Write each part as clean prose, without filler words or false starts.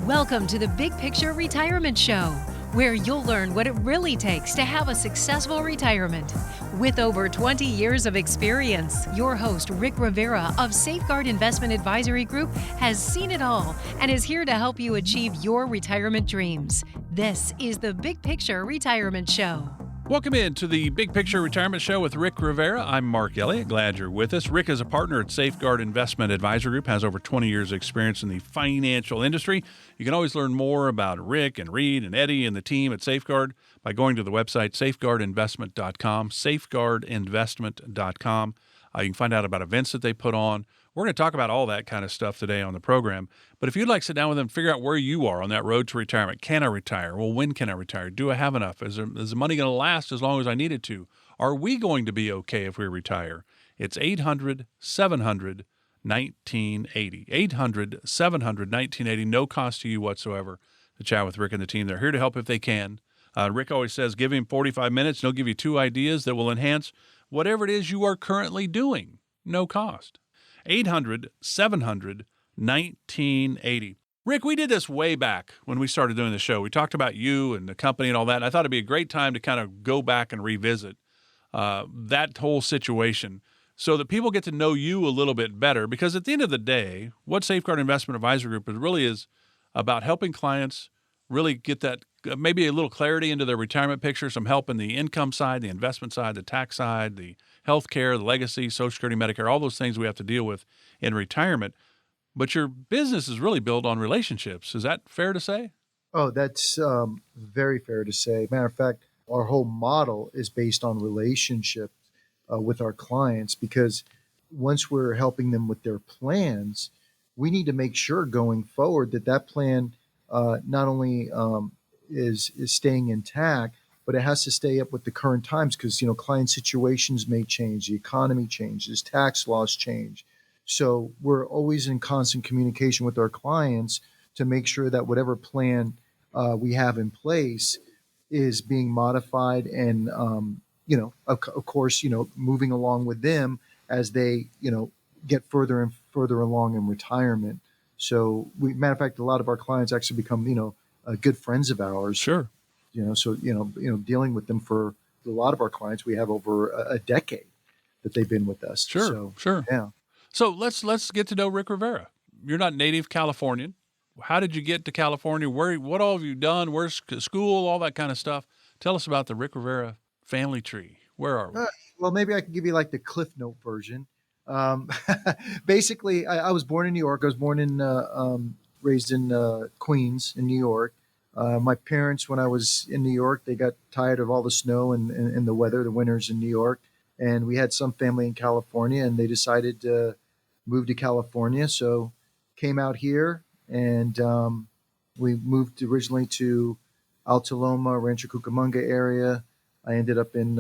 Welcome to the Big Picture Retirement Show, where you'll learn what it really takes to have a successful retirement. With over 20 years of experience, your host, Rick Rivera of Safeguard Investment Advisory Group, has seen it all and is here to help you achieve your retirement dreams. This is the Big Picture Retirement Show. Welcome into the Big Picture Retirement Show with Rick Rivera. I'm Mark Elliott. Glad you're with us. Rick is a partner at Safeguard Investment Advisory Group, has over 20 years of experience in the financial industry. You can always learn more about Rick and Reed and Eddie and the team at Safeguard by going to the website safeguardinvestment.com, safeguardinvestment.com. You can find out about events that they put on. We're going to talk about all that kind of stuff today on the program. But if you'd like to sit down with them, figure out where you are on that road to retirement. Can I retire? Well, when can I retire? Do I have enough? Is the money going to last as long as I need it to? Are we going to be okay if we retire? It's 800-700-1980. 800-700-1980. No cost to you whatsoever to chat with Rick and the team. They're here to help if they can. Rick always says, give him 45 minutes, and he'll give you 2 ideas that will enhance whatever it is you are currently doing. No cost. 800-700-1980. Rick, we did this way back when we started doing the show. We talked about you and the company and all that. And I thought it'd be a great time to kind of go back and revisit that whole situation so that people get to know you a little bit better. Because at the end of the day, what Safeguard Investment Advisory Group is about helping clients really get that maybe a little clarity into their retirement picture, some help in the income side, the investment side, the tax side, the healthcare, the legacy, Social Security, Medicare, all those things we have to deal with in retirement. But your business is really built on relationships. Is that fair to say? Oh, that's very fair to say. Matter of fact, our whole model is based on relationships with our clients, because once we're helping them with their plans, we need to make sure going forward that that plan not only is staying intact, but it has to stay up with the current times, because client situations may change, the economy changes, tax laws change. So we're always in constant communication with our clients to make sure that whatever plan we have in place is being modified and of course moving along with them as they get further and further along in retirement. So matter of fact, a lot of our clients actually become good friends of ours. Sure. So dealing with them for a lot of our clients, we have over a decade that they've been with us. Sure. So, Sure. Yeah. So let's get to know Rick Rivera. You're not native Californian. How did you get to California? What all have you done? Where's school? All that kind of stuff. Tell us about the Rick Rivera family tree. Where are we? Well, maybe I can give you like the Cliff Note version. Basically, I was born in New York. I was born in raised in Queens in New York. My parents, when I was in New York, they got tired of all the snow and the weather, the winters in New York. And we had some family in California, and they decided to move to California. So came out here, and we moved originally to Alta Loma, Rancho Cucamonga area. I ended up in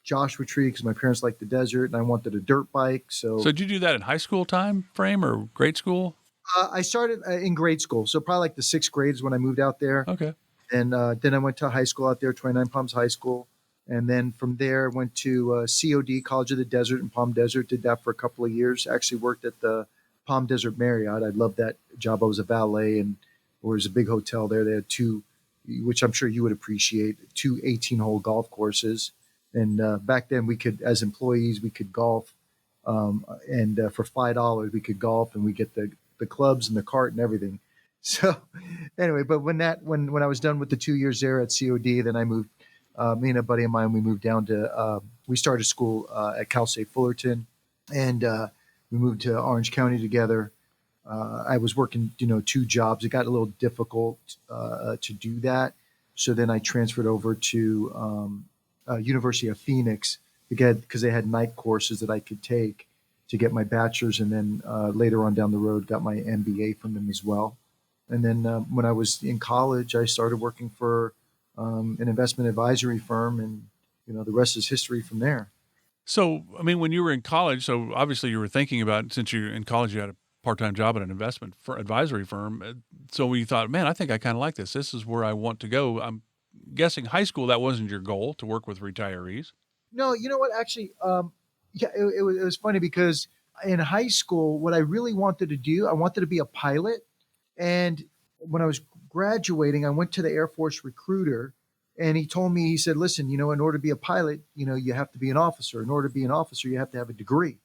Joshua Tree because my parents liked the desert, and I wanted a dirt bike. So did you do that in high school time frame or grade school? I started in grade school, so probably like the 6th grade is when I moved out there. Okay. And then I went to high school out there, 29 Palms High School. And then from there, went to COD, College of the Desert in Palm Desert. Did that for a couple of years. Actually worked at the Palm Desert Marriott. I loved that job. I was a valet, and there was a big hotel there. They had 2, which I'm sure you would appreciate, 2 18-hole golf courses. And back then, we could, as employees, we could golf. And for $5, we could golf, and we get the clubs and the cart and everything. So anyway, but when I was done with the 2 years there at COD, then I moved. Me and a buddy of mine, we moved down to, we started school at Cal State Fullerton, and we moved to Orange County together. I was working, 2 jobs. It got a little difficult to do that. So then I transferred over to University of Phoenix because they had night courses that I could take to get my bachelor's. And then later on down the road, got my MBA from them as well. And then when I was in college, I started working for an investment advisory firm, and the rest is history from there. So, I mean, when you were in college, so obviously you were thinking about, since you're in college, you had a part-time job at an investment advisory firm. So you thought, man, I think I kind of like this. This is where I want to go. I'm guessing high school, that wasn't your goal, to work with retirees. No, you know what? Actually, it was funny because in high school, what I really wanted to do, I wanted to be a pilot. And when I was graduating, I went to the Air Force recruiter, and he told me, he said, listen, in order to be a pilot, you have to be an officer. In order to be an officer, you have to have a degree.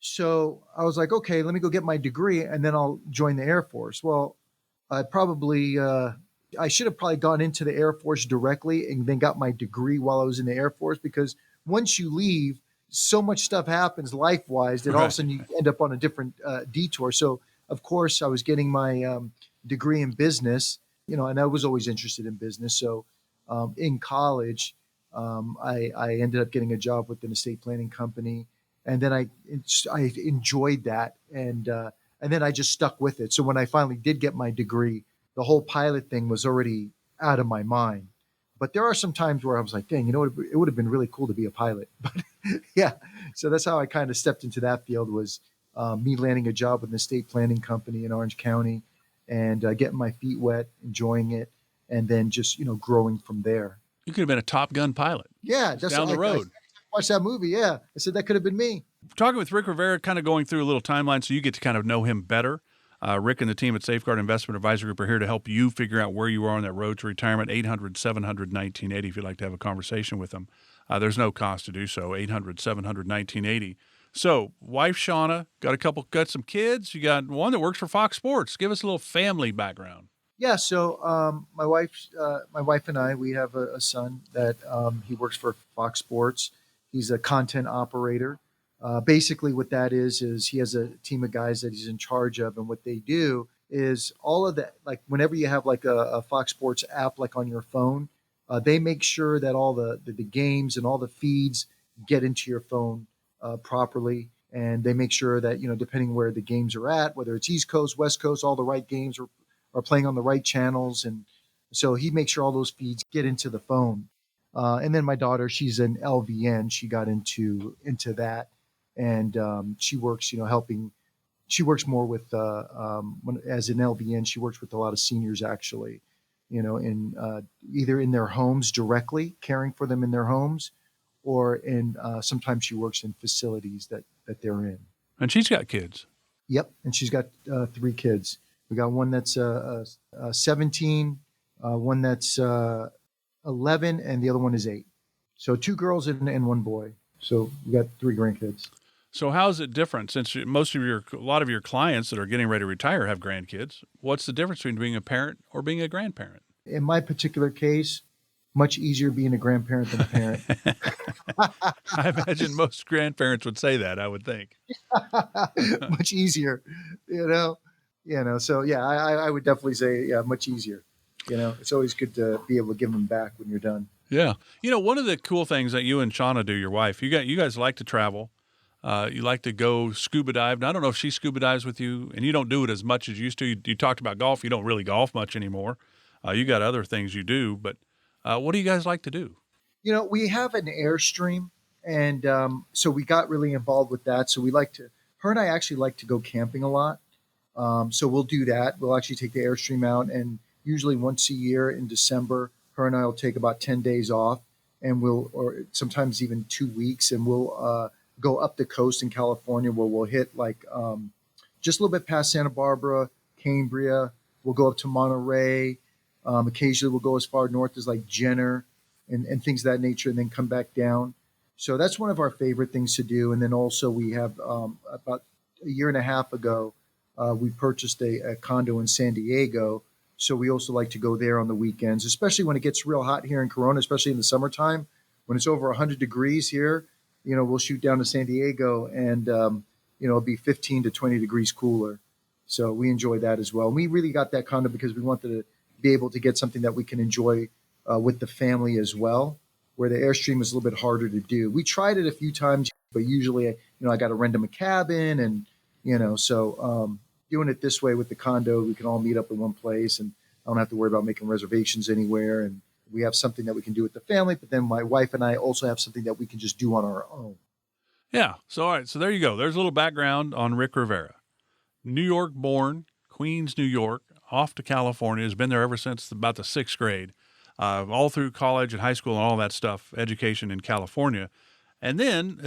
So I was like, okay, let me go get my degree and then I'll join the Air Force. Well, I should have probably gone into the Air Force directly and then got my degree while I was in the Air Force, because once you leave, so much stuff happens life-wise that all of a sudden you end up on a different detour. So, of course, I was getting my degree in business, and I was always interested in business. So in college, I ended up getting a job with an estate planning company. And then I enjoyed that. And then I just stuck with it. So when I finally did get my degree, the whole pilot thing was already out of my mind. But there are some times where I was like, dang, it would have been really cool to be a pilot. But yeah, so that's how I kind of stepped into that field, was me landing a job with an estate planning company in Orange County and getting my feet wet, enjoying it, and then just, growing from there. You could have been a Top Gun pilot. Yeah. That's down the road. I watched that movie. Yeah. I said, that could have been me. Talking with Rick Rivera, kind of going through a little timeline so you get to kind of know him better. Rick and the team at Safeguard Investment Advisory Group are here to help you figure out where you are on that road to retirement. 800-700-1980 if you'd like to have a conversation with them. There's no cost to do so. 800-700-1980. So, wife Shauna, got some kids. You got one that works for Fox Sports. Give us a little family background. Yeah, so my wife and I, we have a son that he works for Fox Sports. He's a content operator. Basically, what that is he has a team of guys that he's in charge of, and what they do is all of that. Like whenever you have like a Fox Sports app, like on your phone, they make sure that all the games and all the feeds get into your phone properly, and they make sure that depending where the games are at, whether it's East Coast, West Coast, all the right games are playing on the right channels, and so he makes sure all those feeds get into the phone. And then my daughter, she's an LVN. She got into that. And she works, helping. She works more with as an LVN. She works with a lot of seniors, actually, in either in their homes directly, caring for them in their homes, or in sometimes she works in facilities that they're in. And she's got kids. Yep, and she's got 3 kids. We got one that's 17, one that's 11, and the other one is 8. So 2 girls and 1 boy. So we got 3 grandkids. So how is it different, since a lot of your clients that are getting ready to retire have grandkids? What's the difference between being a parent or being a grandparent? In my particular case, much easier being a grandparent than a parent. I imagine most grandparents would say that, I would think. Much easier, So yeah, I would definitely say, yeah, much easier. It's always good to be able to give them back when you're done. Yeah. One of the cool things that you and Shauna do, your wife, you guys like to travel. You like to go scuba dive. Now, I don't know if she scuba dives with you, and you don't do it as much as you used to. You talked about golf. You don't really golf much anymore. You got other things you do, but what do you guys like to do? We have an Airstream, and so we got really involved with that. So her and I actually like to go camping a lot. So we'll do that. We'll actually take the Airstream out, and usually once a year in December, her and I will take about 10 days off, and or sometimes even 2 weeks, and we'll go up the coast in California, where we'll hit like just a little bit past Santa Barbara, Cambria. We'll go up to Monterey. Occasionally we'll go as far north as like Jenner and things of that nature, and then come back down. So that's one of our favorite things to do. And then also we have about a year and a half ago, we purchased a condo in San Diego. So we also like to go there on the weekends, especially when it gets real hot here in Corona, especially in the summertime. When it's over 100 degrees here, we'll shoot down to San Diego, and it'll be 15 to 20 degrees cooler. So we enjoy that as well. And we really got that condo because we wanted to be able to get something that we can enjoy with the family as well, where the Airstream is a little bit harder to do. We tried it a few times, but usually, I got to rent them a cabin, and so doing it this way with the condo, we can all meet up in one place, and I don't have to worry about making reservations anywhere. And we have something that we can do with the family, but then my wife and I also have something that we can just do on our own. Yeah. So, all right. So there you go. There's a little background on Rick Rivera. New York born, Queens, New York, off to California, has been there ever since about the 6th grade, all through college and high school and all that stuff, education in California. And then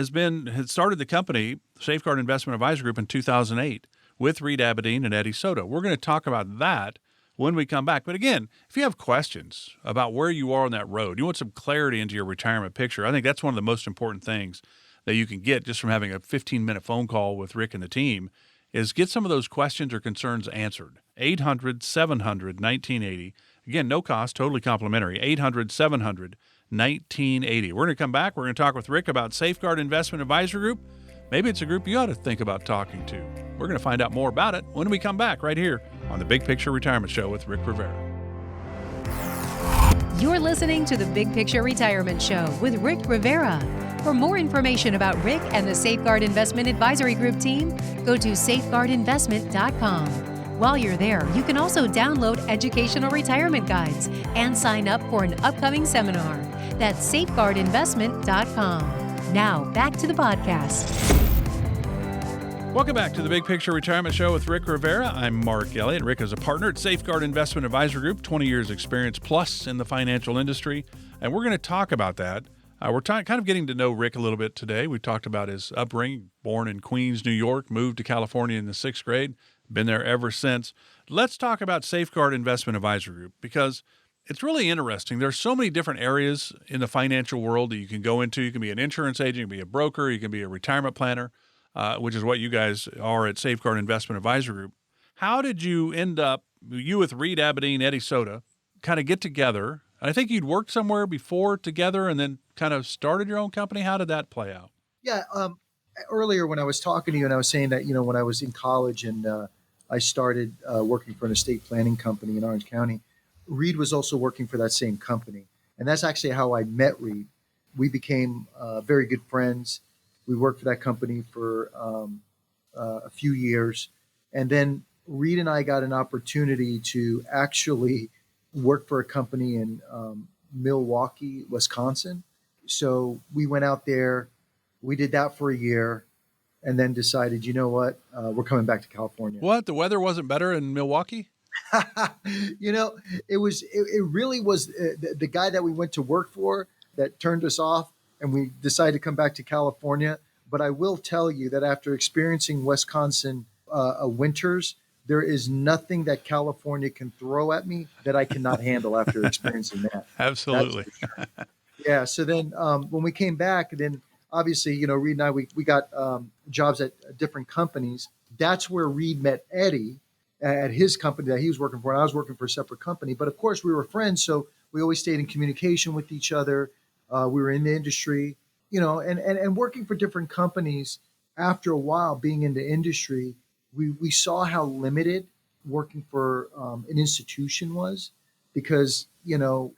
had started the company, Safeguard Investment Advisory Group, in 2008 with Reed Abedin and Eddie Soto. We're going to talk about that when we come back. But again, if you have questions about where you are on that road, you want some clarity into your retirement picture, I think that's one of the most important things that you can get just from having a 15-minute phone call with Rick and the team is get some of those questions or concerns answered. 800-700-1980. Again, no cost, totally complimentary. 800-700-1980. We're going to come back. We're going to talk with Rick about Safeguard Investment Advisor Group. Maybe it's a group you ought to think about talking to. We're going to find out more about it when we come back right here on the Big Picture Retirement Show with Rick Rivera. You're listening to the Big Picture Retirement Show with Rick Rivera. For more information about Rick and the Safeguard Investment Advisory Group team, go to safeguardinvestment.com. While you're there, you can also download educational retirement guides and sign up for an upcoming seminar. That's safeguardinvestment.com. Now, back to the podcast. Welcome back to the Big Picture Retirement Show with Rick Rivera. I'm Mark Elliott. Rick is a partner at Safeguard Investment Advisor Group, 20 years experience plus in the financial industry. And we're going to talk about that. We're kind of getting to know Rick a little bit today. We talked about his upbringing, born in Queens, New York, moved to California in the 6th grade, been there ever since. Let's talk about Safeguard Investment Advisor Group because it's really interesting. There's so many different areas in the financial world that you can go into. You can be an insurance agent, you can be a broker, you can be a retirement planner, which is what you guys are at Safeguard Investment Advisor Group. How did you end up, you with Reed Aberdeen, Eddie Soda, kind of get together? I think you'd worked somewhere before together and then kind of started your own company. How did that play out? Yeah. Earlier when I was talking to you and I was saying that, when I was in college and I started working for an estate planning company in Orange County, Reed was also working for that same company. And that's actually how I met Reed. We became very good friends. We worked for that company for a few years. And then Reed and I got an opportunity to actually work for a company in Milwaukee, Wisconsin. So we went out there, we did that for a year, and then decided, you know what, we're coming back to California. What? The weather wasn't better in Milwaukee? It really was the guy that we went to work for that turned us off, and we decided to come back to California. But I will tell you that after experiencing Wisconsin winters, there is nothing that California can throw at me that I cannot handle after experiencing that. Absolutely. Sure. Yeah. So then when we came back, then obviously, Reed and I, we got jobs at different companies. That's where Reed met Eddie at his company that he was working for. And I was working for a separate company. But of course, we were friends. So we always stayed in communication with each other. We were in the industry, and working for different companies. After a while, being in the industry, we saw how limited working for an institution was because, you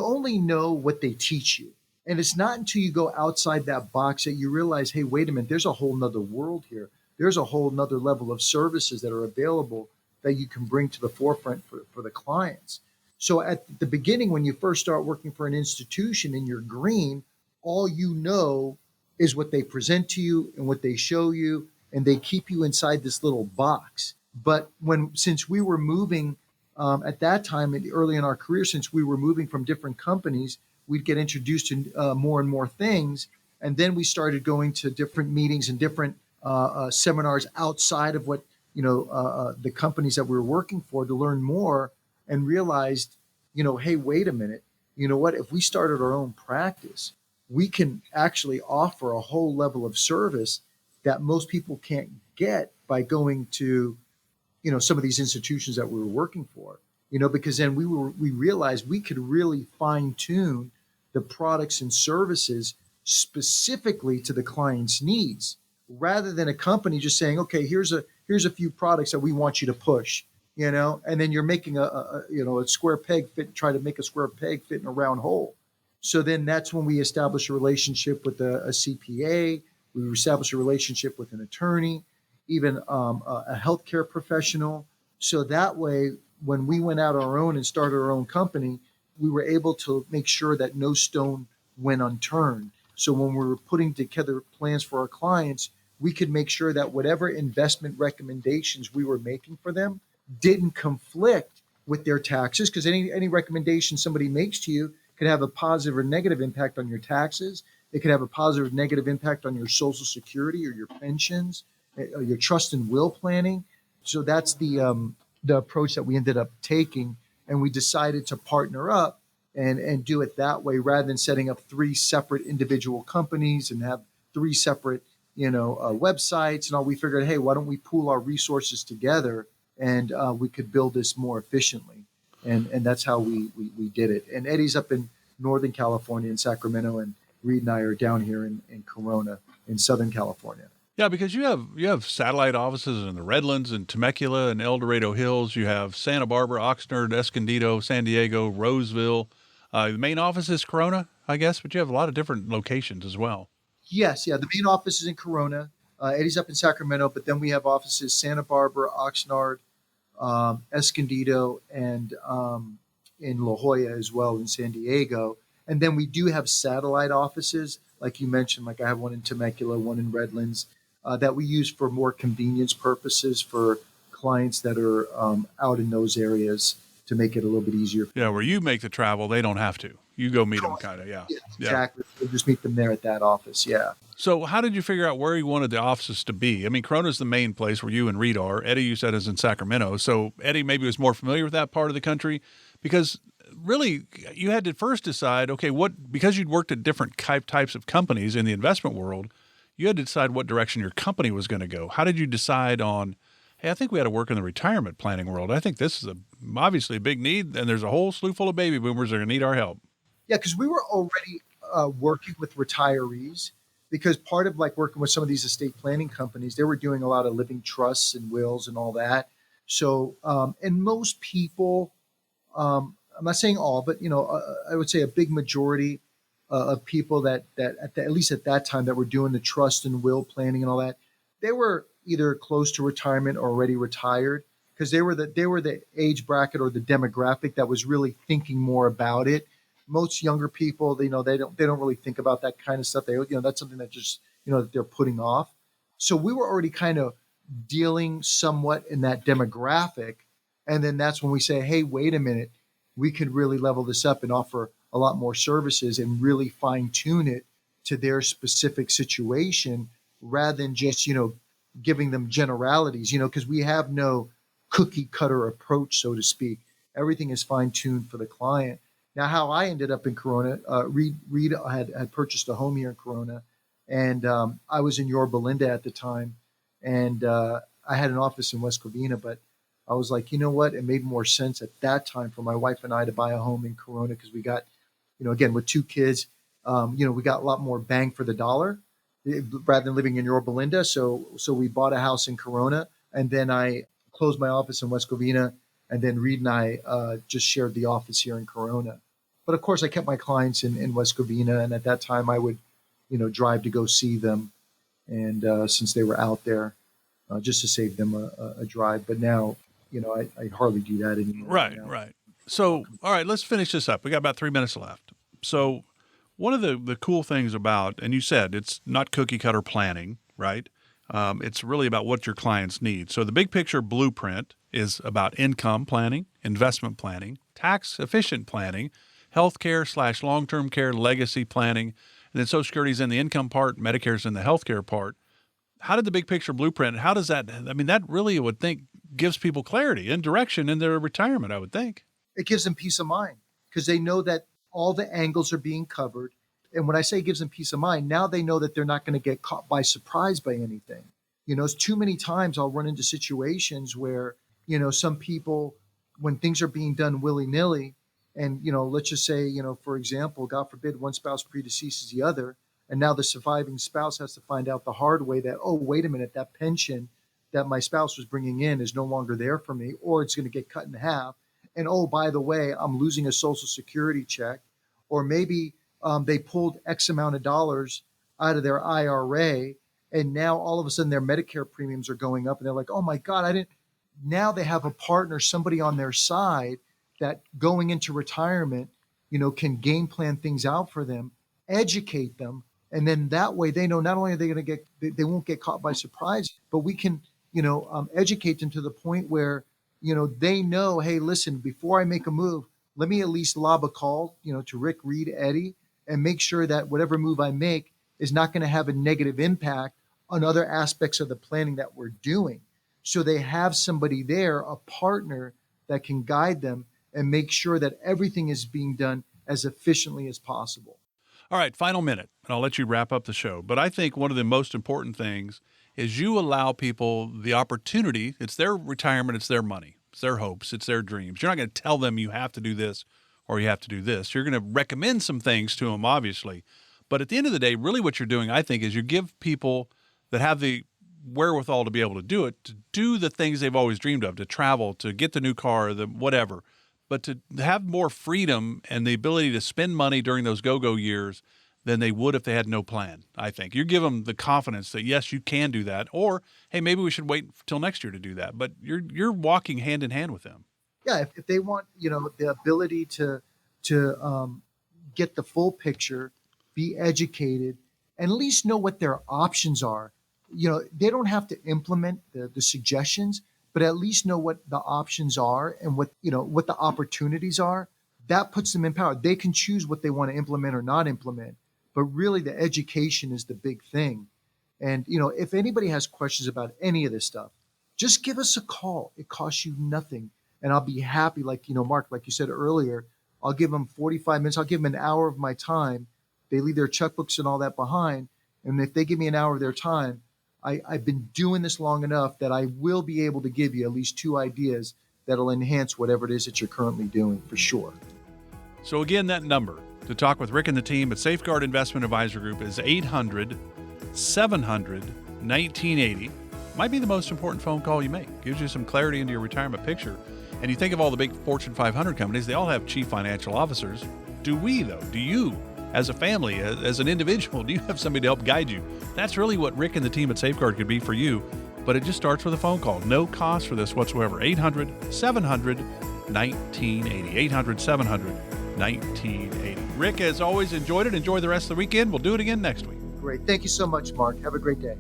only know what they teach you. And it's not until you go outside that box that you realize, hey, wait a minute, there's a whole nother world here. There's a whole nother level of services that are available that you can bring to the forefront for the clients. So at the beginning, when you first start working for an institution and you're green, all you know is what they present to you and what they show you, and they keep you inside this little box. But since we were moving at that time, early in our career, since we were moving from different companies, we'd get introduced to more and more things. And then we started going to different meetings and different seminars outside of what, the companies that we were working for to learn more and realized, hey, wait a minute, you know what, if we started our own practice, we can actually offer a whole level of service that most people can't get by going to, some of these institutions that we were working for, because then we realized we could really fine tune the products and services specifically to the client's needs rather than a company just saying, okay, here's a few products that we want you to push, and then you're making a square peg try to make a square peg fit in a round hole. So then that's when we established a relationship with a CPA. We established a relationship with an attorney, even a healthcare professional. So that way, when we went out on our own and started our own company, we were able to make sure that no stone went unturned. So when we were putting together plans for our clients, we could make sure that whatever investment recommendations we were making for them didn't conflict with their taxes, because any recommendation somebody makes to you could have a positive or negative impact on your taxes. It could have a positive or negative impact on your Social Security or your pensions, or your trust and will planning. So that's the the approach that we ended up taking, and we decided to partner up and do it that way rather than setting up three separate individual companies and have three separate websites and all. We figured, hey, why don't we pool our resources together and we could build this more efficiently, and that's how we did it. And Eddie's up in Northern California in Sacramento, and Reed and I are down here in Corona in Southern California. Yeah, because you have satellite offices in the Redlands and Temecula and El Dorado Hills. You have Santa Barbara, Oxnard, Escondido, San Diego, Roseville. The main office is Corona, I guess, but you have a lot of different locations as well. Yes, yeah. The main office is in Corona. Eddie's up in Sacramento, but then we have offices Santa Barbara, Oxnard, Escondido, and in La Jolla as well in San Diego. And then we do have satellite offices, like you mentioned, like I have one in Temecula, one in Redlands, that we use for more convenience purposes for clients that are out in those areas to make it a little bit easier. Yeah, where you make the travel, they don't have to. You go meet them, kind of, yeah. Exactly. We'll just meet them there at that office, yeah. So how did you figure out where you wanted the offices to be? I mean, Corona's the main place where you and Reed are. Eddie, you said, is in Sacramento. So Eddie maybe was more familiar with that part of the country because really you had to first decide, okay, because you'd worked at different types of companies in the investment world, you had to decide what direction your company was going to go. How did you decide on, hey, I think we had to work in the retirement planning world. I think this is obviously a big need, and there's a whole slew full of baby boomers that are going to need our help. Yeah, because we were already working with retirees, because part of like working with some of these estate planning companies, they were doing a lot of living trusts and wills and all that. So, and most people, I'm not saying all, but I would say a big majority of people that at least at that time that were doing the trust and will planning and all that, they were either close to retirement or already retired, because they were the age bracket or the demographic that was really thinking more about it. Most younger people, they don't really think about that kind of stuff. That's something that just that they're putting off. So we were already kind of dealing somewhat in that demographic, and then that's when we say, hey, wait a minute, we could really level this up and offer a lot more services and really fine tune it to their specific situation rather than just giving them generalities. Because we have no cookie cutter approach, so to speak. Everything is fine tuned for the client. Now, how I ended up in Corona, Reed had purchased a home here in Corona, and I was in Yorba Linda at the time, and I had an office in West Covina, but I was like, you know what? It made more sense at that time for my wife and I to buy a home in Corona because we got, again, with two kids, we got a lot more bang for the dollar rather than living in Yorba Linda. So we bought a house in Corona, and then I closed my office in West Covina. And then Reed and I just shared the office here in Corona. But of course, I kept my clients in West Covina. And at that time, I would, drive to go see them. And since they were out there, just to save them a drive. But now, I hardly do that anymore. Right. So, all right, let's finish this up. We got about 3 minutes left. So one of the cool things about, and you said it's not cookie cutter planning, right? It's really about what your clients need. So the big picture blueprint is about income planning, investment planning, tax efficient planning, healthcare / long-term care legacy planning, and then Social Security's in the income part, Medicare's in the healthcare part. How did the big picture blueprint, how does that, that really, I would think, gives people clarity and direction in their retirement, I would think. It gives them peace of mind because they know that all the angles are being covered. And when I say it gives them peace of mind, now they know that they're not going to get caught by surprise by anything. It's too many times I'll run into situations where, some people, when things are being done willy-nilly, and, let's just say, for example, God forbid, one spouse predeceases the other, and now the surviving spouse has to find out the hard way that, oh, wait a minute, that pension that my spouse was bringing in is no longer there for me, or it's going to get cut in half. And, oh, by the way, I'm losing a Social Security check, or maybe they pulled X amount of dollars out of their IRA, and now all of a sudden their Medicare premiums are going up, and they're like, oh my God, now they have a partner, somebody on their side that going into retirement, can game plan things out for them, educate them. And then that way they know not only are they going to they won't get caught by surprise, but we can, educate them to the point where, they know, hey, listen, before I make a move, let me at least lob a call, to Rick, Reed, Eddie, and make sure that whatever move I make is not going to have a negative impact on other aspects of the planning that we're doing. so they have somebody there, a partner that can guide them and make sure that everything is being done as efficiently as possible. All right, final minute, and I'll let you wrap up the show. But I think one of the most important things is you allow people the opportunity. It's their retirement, it's their money, it's their hopes, it's their dreams. You're not going to tell them you have to do this or you have to do this. You're going to recommend some things to them, obviously. But at the end of the day, really what you're doing, I think, is you give people that have the wherewithal to be able to do it, to do the things they've always dreamed of, to travel, to get the new car, the whatever, but to have more freedom and the ability to spend money during those go-go years than they would if they had no plan, I think. You give them the confidence that, yes, you can do that, or, hey, maybe we should wait till next year to do that. But you're walking hand in hand with them. Yeah, if they want, the ability to get the full picture, be educated, and at least know what their options are. They don't have to implement the suggestions, but at least know what the options are and what the opportunities are. That puts them in power. They can choose what they want to implement or not implement, but really the education is the big thing. And, if anybody has questions about any of this stuff, just give us a call. It costs you nothing. And I'll be happy, Mark, like you said earlier, I'll give them 45 minutes. I'll give them an hour of my time. They leave their checkbooks and all that behind. And if they give me an hour of their time, I've been doing this long enough that I will be able to give you at least 2 ideas that'll enhance whatever it is that you're currently doing, for sure. So again, that number to talk with Rick and the team at Safeguard Investment Advisor Group is 800-700-1980. Might be the most important phone call you make. Gives you some clarity into your retirement picture. And you think of all the big Fortune 500 companies, they all have chief financial officers. Do we, though? Do you, as a family, as an individual, do you have somebody to help guide you? That's really what Rick and the team at Safeguard could be for you. But it just starts with a phone call. No cost for this whatsoever. 800-700-1980. 800-700-1980. Rick, as always, enjoyed it. Enjoy the rest of the weekend. We'll do it again next week. Great. Thank you so much, Mark. Have a great day.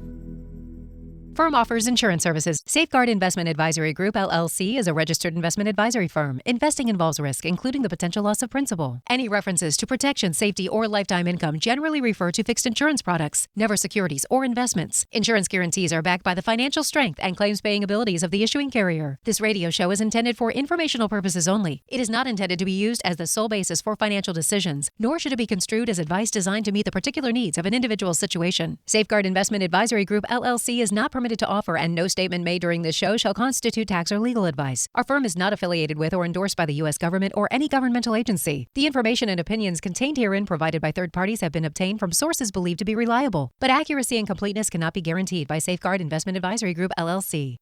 Firm offers insurance services. Safeguard Investment Advisory Group, LLC is a registered investment advisory firm. Investing involves risk, including the potential loss of principal. Any references to protection, safety, or lifetime income generally refer to fixed insurance products, never securities or investments. Insurance guarantees are backed by the financial strength and claims-paying abilities of the issuing carrier. This radio show is intended for informational purposes only. It is not intended to be used as the sole basis for financial decisions, nor should it be construed as advice designed to meet the particular needs of an individual's situation. Safeguard Investment Advisory Group, LLC is not permitted to offer, and no statement made during this show shall constitute tax or legal advice. Our firm is not affiliated with or endorsed by the U.S. government or any governmental agency. The information and opinions contained herein provided by third parties have been obtained from sources believed to be reliable, but accuracy and completeness cannot be guaranteed by Safeguard Investment Advisory Group, LLC.